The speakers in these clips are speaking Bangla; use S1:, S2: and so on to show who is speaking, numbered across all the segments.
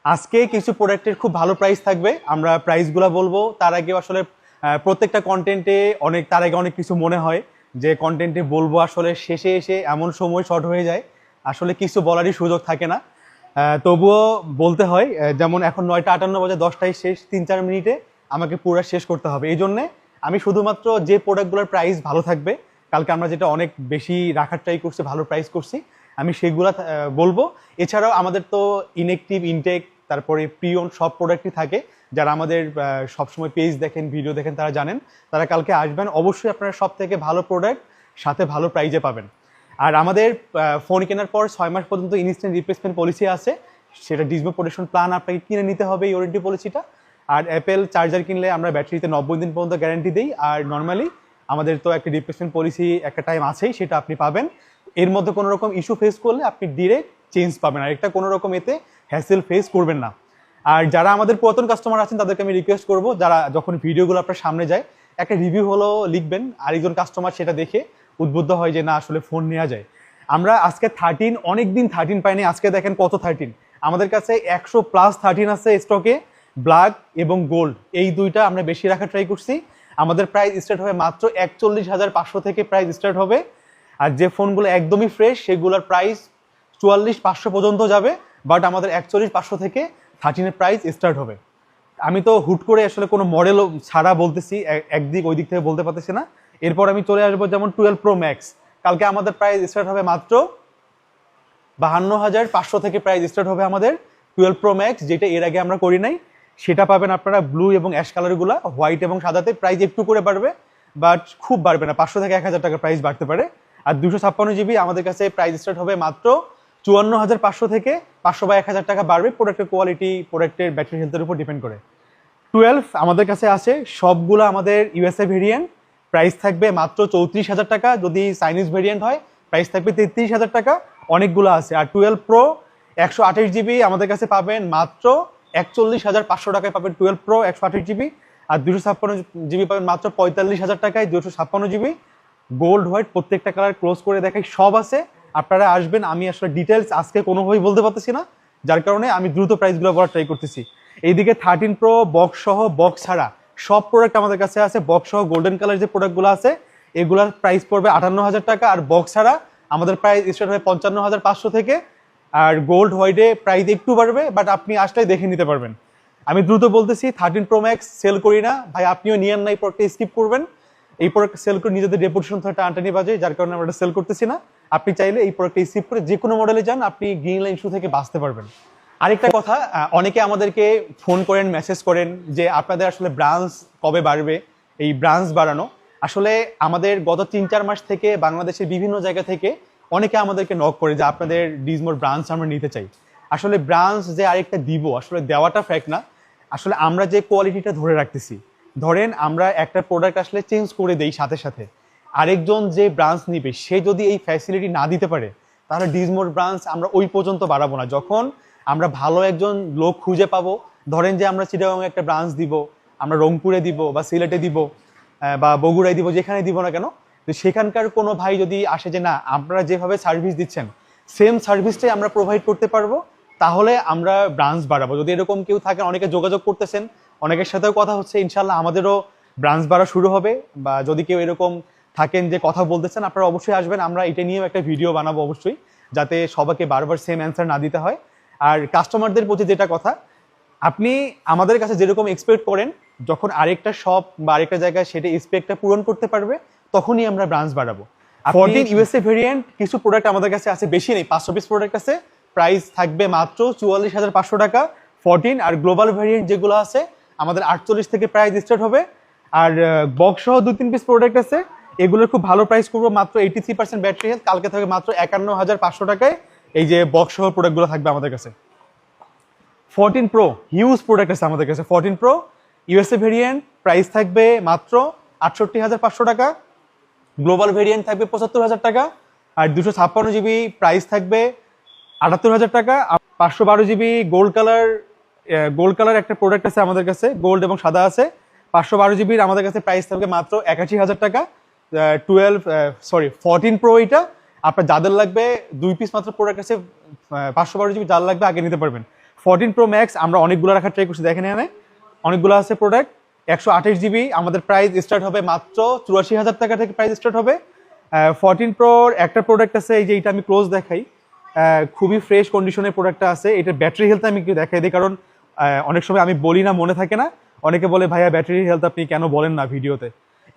S1: আজকে কিছু প্রোডাক্টের খুব ভালো প্রাইস থাকবে, আমরা প্রাইসগুলো বলবো। তার আগে আসলে প্রত্যেকটা কন্টেন্টে তার আগে অনেক কিছু মনে হয় যে কন্টেন্টে বলবো, আসলে শেষে এসে এমন সময় শর্ট হয়ে যায়, আসলে কিছু বলারই সুযোগ থাকে না। তবুও বলতে হয়, যেমন এখন 9টা 58 বাজে, 10টায় শেষ, 3-4 মিনিটে আমাকে পুরো শেষ করতে হবে। এই জন্যে আমি শুধুমাত্র যে প্রোডাক্টগুলোর প্রাইস ভালো থাকবে, কালকে আমরা যেটা অনেক বেশি রাখার ট্রাই করছি, ভালো প্রাইস করছি, আমি সেগুলা বলবো। এছাড়াও আমাদের তো ইনএক্টিভ, ইনটেক, তারপরে প্রিয়ন সব প্রোডাক্টই থাকে। যারা আমাদের সবসময় পেজ দেখেন, ভিডিও দেখেন, তারা জানেন। তারা কালকে আসবেন, অবশ্যই আপনারা সব থেকে ভালো প্রোডাক্ট সাথে ভালো প্রাইজে পাবেন। আর আমাদের ফোন কেনার পর 6 মাস পর্যন্ত ইনস্ট্যান্ট রিপ্লেসমেন্ট পলিসি আছে, সেটা ডিসপ্লে প্রোটেকশন প্ল্যান আপনাকে কিনে নিতে হবে, এই ওয়ারেন্টি পলিসিটা। আর অ্যাপেল চার্জার কিনলে আমরা ব্যাটারিতে 90 দিন পর্যন্ত গ্যারান্টি দিই। আর নর্মালি আমাদের তো একটা রিপ্লেসমেন্ট পলিসি একটা টাইম আছেই, সেটা আপনি পাবেন। এর মধ্যে কোনো রকম ইস্যু ফেস করলে আপনি ডিরেক্ট চেঞ্জ পাবেন, আর একটা কোনো রকম এতে হ্যাসেল ফেস করবেন না। আর যারা আমাদের পুরাতন কাস্টমার আছেন, তাদেরকে আমি রিকোয়েস্ট করবো, যারা যখন ভিডিওগুলো আপনার সামনে যায়, একটা রিভিউ হলো লিখবেন, আরেকজন কাস্টমার সেটা দেখে উদ্বুদ্ধ হয় যে না, আসলে ফোন নেওয়া যায়। আমরা আজকে 13, অনেকদিন 13 পাইনি, আজকে দেখেন কত 13। আমাদের কাছে 100+ 13 আছে স্টকে, ব্ল্যাক এবং গোল্ড, এই দুইটা আমরা বেশি রাখার ট্রাই করছি। আমাদের প্রাইস স্টার্ট হবে মাত্র 41,500 থেকে প্রাইস স্টার্ট হবে। আর যে ফোনগুলো একদমই ফ্রেশ, সেগুলোর প্রাইস 44,500 পর্যন্ত যাবে। বাট আমাদের 41,500 থেকে 13-এর প্রাইস স্টার্ট হবে। আমি তো হুট করে আসলে কোনো মডেল ছাড়া বলতেছি, একদিক ওই দিক থেকে বলতে পারতেছি না। এরপর আমি চলে আসবো যেমন 12 Pro Max, কালকে আমাদের প্রাইস স্টার্ট হবে মাত্র 52,500 থেকে প্রাইস স্টার্ট হবে আমাদের 12 Pro Max, যেটা এর আগে আমরা করি নাই। সেটা পাবেন আপনারা ব্লু এবং অ্যাশ কালারগুলো, হোয়াইট এবং সাদাতে প্রাইস একটু করে বাড়বে, বাট খুব বাড়বে না, 500 থেকে 1,000 টাকা প্রাইস বাড়তে পারে। আর 256 GB আমাদের কাছে প্রাইস স্টার্ট হবে মাত্র 54,500 থেকে 500 বা 1,000 টাকা বাড়বে, প্রোডাক্টের কোয়ালিটি, প্রোডাক্টের ব্যাটারি হেলথের উপর ডিপেন্ড করে। 12 আমাদের কাছে আছে সবগুলো আমাদের ইউএসএ ভেরিয়েন্ট, প্রাইস থাকবে মাত্র 34,000 টাকা। যদি চাইনিজ ভেরিয়েন্ট হয় প্রাইস থাকবে 33,000 টাকা, অনেকগুলো আছে। আর 12 Pro 128 GB আমাদের কাছে পাবেন মাত্র 41,500 টাকায় পাবেন 12 Pro 128 GB। আর 256 GB পাবেন মাত্র 45,000 টাকায় 256 GB। গোল্ড, হোয়াইট প্রত্যেকটা কালার ক্লোজ করে দেখাই, সব আছে। আপনারা আসবেন, আমি আসলে ডিটেলস আজকে কোনোভাবেই বলতে পারতেছি না, যার কারণে আমি দ্রুত প্রাইসগুলো বলার ট্রাই করতেছি। এইদিকে 13 Pro বক্স সহ, বক্স ছাড়া সব প্রোডাক্ট আমাদের কাছে আছে। বক্স সহ গোল্ডেন কালার যে প্রোডাক্টগুলো আছে, এগুলার প্রাইস পড়বে 58,000 টাকা। আর বক্স ছাড়া আমাদের প্রাইস স্টার্ট হয় 55,500 থেকে। আর গোল্ড, হোয়াইটে প্রাইস একটু বাড়বে, বাট আপনি আসলে দেখে নিতে পারবেন। আমি দ্রুত বলতেছি, 13 Pro Max সেল করি না ভাই, আপনিও নিয়েন না, এই প্রোডাক্টটা স্কিপ করবেন। এই প্রোডাক্ট সেল করে নিজেদের রেপুটেশন থেকে টানটানি বাজে, যার কারণে আমরা সেল করতেছি না। আপনি চাইলে এই প্রোডাক্টটা স্কিপ করে যে কোনো মডেলে যান, আপনি গ্রিন লাইন ইস্যু থেকে বাঁচতে পারবেন। আরেকটা কথা, অনেকে আমাদেরকে ফোন করেন, মেসেজ করেন যে আপনাদের আসলে ব্রাঞ্চ কবে বাড়বে। এই ব্রাঞ্চ বাড়ানো আসলে আমাদের গত 3-4 মাস থেকে বাংলাদেশের বিভিন্ন জায়গা থেকে অনেকে আমাদেরকে নক করে যে আপনাদের ডিজমোর ব্রাঞ্চ আমরা নিতে চাই। আসলে ব্রাঞ্চ যে আরেকটা দিব, আসলে দেওয়াটা ফ্যাক্ট না। আসলে আমরা যে কোয়ালিটিটা ধরে রাখতেছি, ধরেন আমরা একটা প্রোডাক্ট আসলে চেঞ্জ করে দেই, সাথে সাথে আরেকজন যে ব্রাঞ্চ নিবে, সে যদি এই ফ্যাসিলিটি না দিতে পারে, তাহলে ডিজমোর ব্রাঞ্চ আমরা ওই পর্যন্ত বাড়াবো না। যখন আমরা ভালো একজন লোক খুঁজে পাবো, ধরেন যে আমরা চিটাগাংয়ে একটা ব্রাঞ্চ দিব, আমরা রংপুরে দিব বা সিলেটে দিব বা বগুড়ায় দিব, যেখানে দিব না কেন, তো সেখানকার কোনো ভাই যদি আসে যে না, আপনারা যেভাবে সার্ভিস দিচ্ছেন সেম সার্ভিসটাই আমরা প্রোভাইড করতে পারবো, তাহলে আমরা ব্রাঞ্চ বাড়াবো। যদি এরকম কেউ থাকেন, অনেকে যোগাযোগ করতেছেন, অনেকের সাথেও কথা হচ্ছে, ইনশাল্লাহ আমাদেরও ব্রাঞ্চ বাড়া শুরু হবে। বা যদি কেউ এরকম থাকেন যে কথা বলতেছেন, আপনারা অবশ্যই আসবেন, আমরা এটা নিয়েও একটা ভিডিও বানাবো অবশ্যই, যাতে সবাইকে বারবার সেম অ্যান্সার না দিতে হয়। আর কাস্টমারদের প্রতি যেটা কথা, আপনি আমাদের কাছে যেরকম এক্সপেক্ট করেন, যখন আরেকটা শপ বা আরেকটা জায়গায় সেটা এক্সপেক্টটা পূরণ করতে পারবে, তখনই আমরা ব্রাঞ্চ বাড়াবো। 14 ইউএসএ ভেরিয়েন্ট কিছু প্রোডাক্ট আমাদের কাছে আছে, বেশি নেই, 500 পিস প্রোডাক্ট আছে, প্রাইস থাকবে মাত্র 44,500 টাকা 14। আর গ্লোবাল ভেরিয়েন্ট যেগুলো আছে আমাদের 48 থেকে প্রাইস স্টার্ট হবে। আর বক্স সহ 2-3 পিস প্রোডাক্ট আছে, এগুলোর খুব ভালো প্রাইস করবো, মাত্র 83% ব্যাটারি হেলথ, কালকে থাকবে মাত্র 51,500 টাকায়। এই যে বক্স সহ প্রোডাক্টগুলো থাকবে আমাদের কাছে। 14 Pro হিউজ প্রোডাক্ট আছে আমাদের কাছে। 14 Pro ইউএসএ ভেরিয়েন্ট প্রাইস থাকবে মাত্র 68,500 টাকা, গ্লোবাল ভেরিয়েন্ট থাকবে 75,000 টাকা। আর 256 GB প্রাইস থাকবে 78,000 টাকা। 512 GB গোল্ড কালার একটা প্রোডাক্ট আছে আমাদের কাছে, গোল্ড এবং সাদা আছে। 512 GB আমাদের কাছে প্রাইস থাকবে মাত্র 81,000 টাকা। 14 Pro এটা আপনার যাদের লাগবে, 2 পিস মাত্র প্রোডাক্ট আছে, 512 GB যার লাগবে আগে নিতে পারবেন। 14 প্রো ম্যাক্স আমরা অনেকগুলো রাখার ট্রাই করছি, দেখেন এখানে অনেকগুলো আছে প্রোডাক্ট। 128 জিবি আমাদের প্রাইস স্টার্ট হবে মাত্র 84,000 টাকা থেকে প্রাইস স্টার্ট হবে। 14 প্রোর একটা প্রোডাক্ট আছে, এই যে এটা আমি ক্লোজ দেখাই, খুবই ফ্রেশ কন্ডিশনের প্রোডাক্টটা আছে। এটার ব্যাটারি হেলথ আমি একটু দেখাই দিই, কারণ অনেক সময় আমি বলি না, মনে থাকে না। অনেকে বলে ভাইয়া ব্যাটারি হেলথ আপনি কেন বলেন না ভিডিওতে।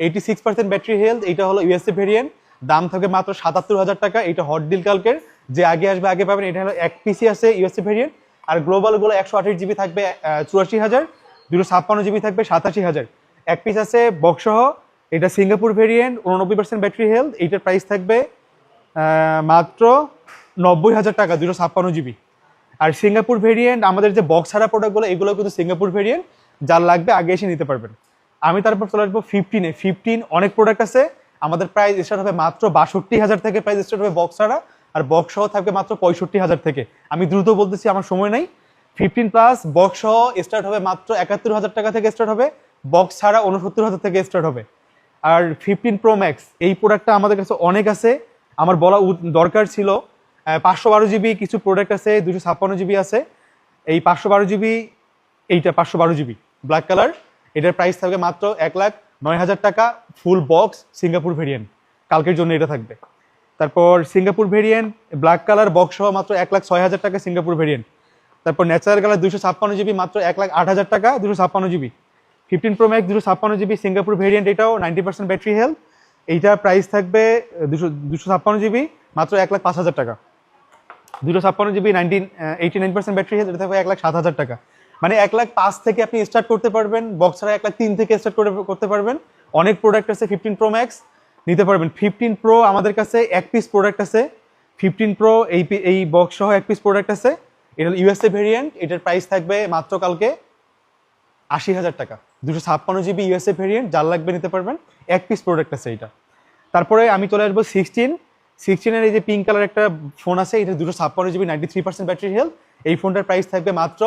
S1: 86% ব্যাটারি হেলথ, এটা হলো ইউএসএ ভেরিয়েন্ট, দাম থাকে মাত্র 77,000 টাকা। এটা হট ডিল কালকের, যে আগে আসবে আগে পাবেন। এটা হলো এক পিসি আছে ইউএসএ ভেরিয়েন্ট, আর গ্লোবাল গুলো 128 জিবি থাকবে 84,000, 256 জিবি থাকবে 87,000। এক পিস আছে বক্স সহ, এটা সিঙ্গাপুর ভেরিয়েন্ট, 89% ব্যাটারি হেলথ, এইটার প্রাইস থাকবে মাত্র 90,000 টাকা, 256 জিবি। আর সিঙ্গাপুর ভেরিয়েন্ট আমাদের যে বক্স ছাড়া প্রোডাক্টগুলো, এগুলো কিন্তু সিঙ্গাপুর ভেরিয়েন্ট, যার লাগবে আগে এসে নিতে পারবেন। আমি তারপর চলে আসবো 15-এ। 15 অনেক প্রোডাক্ট আছে, আমাদের প্রাইস স্টার্ট হবে মাত্র 62,000 থেকে প্রাইস স্টার্ট হবে বক্স ছাড়া, আর বক্স সহ থাকবে মাত্র 65,000 থেকে। আমি দ্রুত বলতেছি, আমার সময় নেই। 15 প্লাস বক্স সহ স্টার্ট হবে মাত্র 71,000 টাকা থেকে স্টার্ট হবে, বক্স ছাড়া 69,000 থেকে স্টার্ট হবে। আর 15 প্রো ম্যাক্স এই প্রোডাক্টটা আমাদের কাছে অনেক আছে, আমার বলা দরকার ছিল। 512 জিবি কিছু প্রোডাক্ট আছে, 256 জিবি আছে। এই 512 জিবি, এইটা 512 জিবি ব্ল্যাক কালার, এটার প্রাইস থাকবে মাত্র 1,09,000 টাকা, ফুল বক্স সিঙ্গাপুর ভেরিয়েন্ট, কালকের জন্য এটা থাকবে। তারপর Singapore variant black colour box সহ মাত্র 1,06,000 টাকা সিঙ্গাপুর ভেরিয়েন্ট। তারপর ন্যাচারাল কালার 256 জিবি মাত্র 1,08,000 টাকা, 256 GB. 15 pro max 256 GB Singapore variant, এটাও 90% ব্যাটারি হেলথ, এইটার প্রাইস থাকবে 256 জিবি মাত্র 1,05,000 টাকা। 256 জিবি 89% ব্যাটারি হেলথ, এটা থাকবে 1,07,000 টাকা। মানে 1,05,000 থেকে আপনি স্টার্ট করতে পারবেন, বক্স ছাড়া 1,03,000 থেকে স্টার্ট করতে পারবেন। অনেক প্রোডাক্ট আছে 15 প্রো ম্যাক্স নিতে পারবেন। 15 প্রো আমাদের কাছে এক পিস প্রোডাক্ট আছে। 15 প্রো এই বক্স সহ এক পিস প্রোডাক্ট আছে, এটা ইউএসএ ভেরিয়েন্ট, এটার প্রাইস থাকবে মাত্র কালকে 80,000 টাকা। 256 জিবি ইউএসএ ভেরিয়েন্ট, যার লাগবে নিতে পারবেন, এক পিস প্রোডাক্ট আছে এটা। তারপরে আমি চলে আসবো 16-এর এই যে পিঙ্ক কালার একটা ফোন আছে, এটা 256 জিবি 93% ব্যাটারি হেলথ, এই ফোনটার প্রাইস থাকবে মাত্র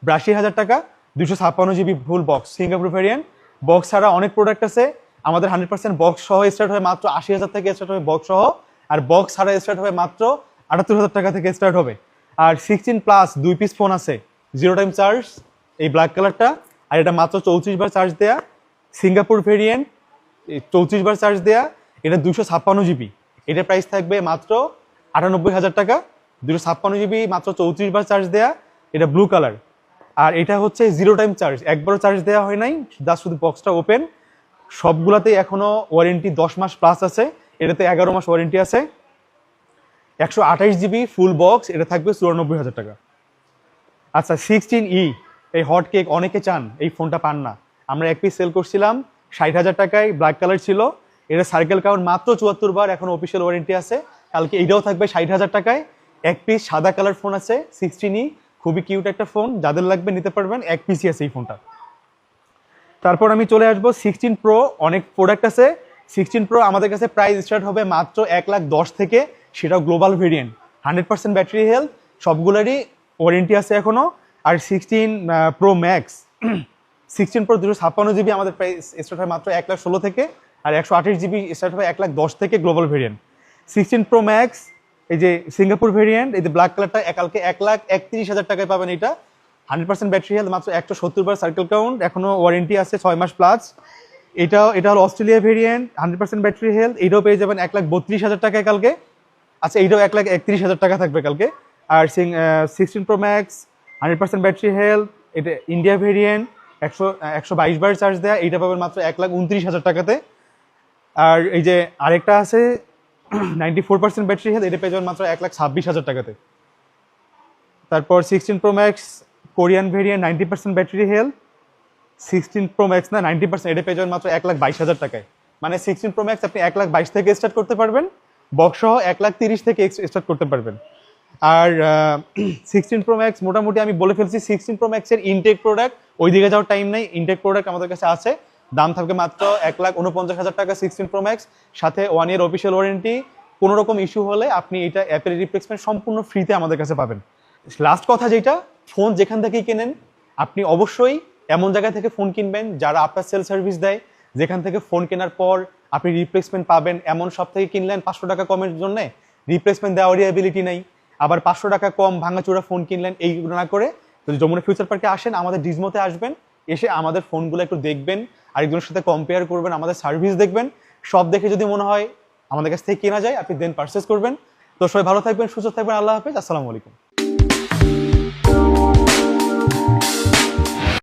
S1: 82,000 টাকা। 256 GB full box Singapore variant, box ছাড়া অনেক প্রোডাক্ট আছে আমাদের। 100% বক্স সহ স্টার্ট হয় মাত্র 80,000 থেকে স্টার্ট হবে বক্স সহ, আর বক্স ছাড়া স্টার্ট হবে মাত্র 78,000 টাকা থেকে স্টার্ট হবে। আর 16 প্লাস 2 পিস ফোন আছে, 0 টাইম চার্জ, এই ব্ল্যাক কালারটা, আর এটা মাত্র 34 বার চার্জ দেয়া সিঙ্গাপুর ভেরিয়েন্ট, 34 বার চার্জ দেয়া, এটা 256 জিবি, এটার প্রাইস থাকবে মাত্র 98,000 টাকা। 256 জিবি মাত্র 34 বার চার্জ দেয়া, এটা ব্লু কালার। আর এটা হচ্ছে 0 টাইম চার্জ, একবারও চার্জ দেওয়া হয় নাই, জাস্ট শুধু বক্সটা ওপেন। সবগুলাতেই এখনো ওয়ারেন্টি 10 মাস প্লাস আছে, এটাতে 11 মাস ওয়ারেন্টি আছে। 128 জিবি ফুল বক্স, এটা থাকবে 94,000 টাকা। আচ্ছা 16E, এই হট কেক অনেকে চান, এই ফোনটা পান না। আমরা এক পিস সেল করছিলাম 60,000 টাকায়, ব্ল্যাক কালার ছিল, এটা সার্কেল কাউন্ট মাত্র 74 বার, এখন অফিসিয়াল ওয়ারেন্টি আছে। কালকে এইটাও থাকবে 60,000 টাকায়। এক পিস সাদা কালার ফোন আছে 16E, খুবই কিউট একটা ফোন, যাদের লাগবে নিতে পারবেন, এক পিসই আছে এই ফোনটা। তারপর আমি চলে আসবো 16 প্রো, অনেক প্রোডাক্ট আছে। 16 প্রো আমাদের কাছে প্রাইস স্টার্ট হবে মাত্র 1,10,000 থেকে, সেটাও গ্লোবাল ভেরিয়েন্ট, 100% ব্যাটারি হেলথ, সবগুলোরই ওয়ারেন্টি আছে এখনো। আর 16 প্রো ম্যাক্স 16 প্রো 256 জিবি আমাদের প্রাইস স্টার্ট হয় মাত্র 1,16,000 থেকে, আর 128 জিবি স্টার্ট হবে 1,10,000 থেকে গ্লোবাল ভেরিয়েন্ট। 16 প্রো ম্যাক্স এই যে সিঙ্গাপুর ভেরিয়েন্ট, এই যে ব্ল্যাক কালারটা, কালকে 1,31,000 টাকায় পাবেন। এটা 100% ব্যাটারি হেলথ, মাত্র 170 বার সার্কেল কাউন্ট, এখনো ওয়ারেন্টি আছে 6 মাস প্লাস। এটা হলো অস্ট্রেলিয়া ভেরিয়েন্ট, 100% ব্যাটারি হেলথ, এটাও পেয়ে যাবেন 1,32,000 টাকায় কালকে। আচ্ছা এইটাও 1,31,000 টাকা থাকবে কালকে। আর 16 প্রো ম্যাক্স 100% ব্যাটারি হেলথ, এটা ইন্ডিয়া ভেরিয়েন্ট, 122 বার চার্জ দেয়া, এইটা পাবেন মাত্র 1,29,000 টাকাতে। আর এই যে আরেকটা আছে 94% ব্যাটারি হেলথ, এটা পেয়ে যাবেন মাত্র 1,26,000 টাকাতে। তারপর 16 Pro max Korean variant, 90% battery health, 16 Pro max না 90%, এটা পেয়ে যাবেন মাত্র 1,22,000 টাকায়। মানে 16 প্রো ম্যাক্স আপনি 1,22,000 থেকে স্টার্ট করতে পারবেন, বক্স সহ 1,30,000 থেকে স্টার্ট করতে পারবেন। আর 16 প্রো ম্যাক্স মোটামুটি আমি বলে ফেলছি। 16 প্রো ম্যাক্সের ইনটেক প্রোডাক্ট, ওই দিকে যাওয়ার টাইম নেই, ইনটেক প্রোডাক্ট আমাদের কাছে আছে, দাম থাকবে মাত্র 1,49,000 টাকা 16 প্রো ম্যাক্স, সাথে 1 ইয়ার অফিসিয়াল ওয়ারেন্টি। কোনো রকম ইস্যু হলে আপনি এটা অ্যাপেল রিপ্লেসমেন্ট সম্পূর্ণ ফ্রিতে আমাদের কাছে পাবেন। লাস্ট কথা যেটা, ফোন যেখান থেকেই কেনেন আপনি অবশ্যই এমন জায়গা থেকে ফোন কিনবেন যারা আপনার সেল সার্ভিস দেয়, যেখান থেকে ফোন কেনার পর আপনি রিপ্লেসমেন্ট পাবেন। এমন সব থেকে কিনলেন 500 টাকা কমের জন্য রিপ্লেসমেন্ট দেওয়ার অ্যাবিলিটি নেই, আবার 500 টাকা কম ভাঙাচোরা ফোন কিনলেন, এইগুলো না করে যদি যমুনা ফিউচার পার্কে আসেন, আমাদের ডিজমোতে আসবেন, এসে আমাদের ফোনগুলো একটু দেখবেন, আরেকজনের সাথে কম্পেয়ার করবেন, আমাদের সার্ভিস দেখবেন, সব দেখে যদি মনে হয় আমাদের কাছ থেকে কেনা যায়, আপনি দেন পারচেস করবেন। তো সবাই ভালো থাকবেন, সুস্থ থাকবেন, আল্লাহ হাফেজ, আসসালামু আলাইকুম।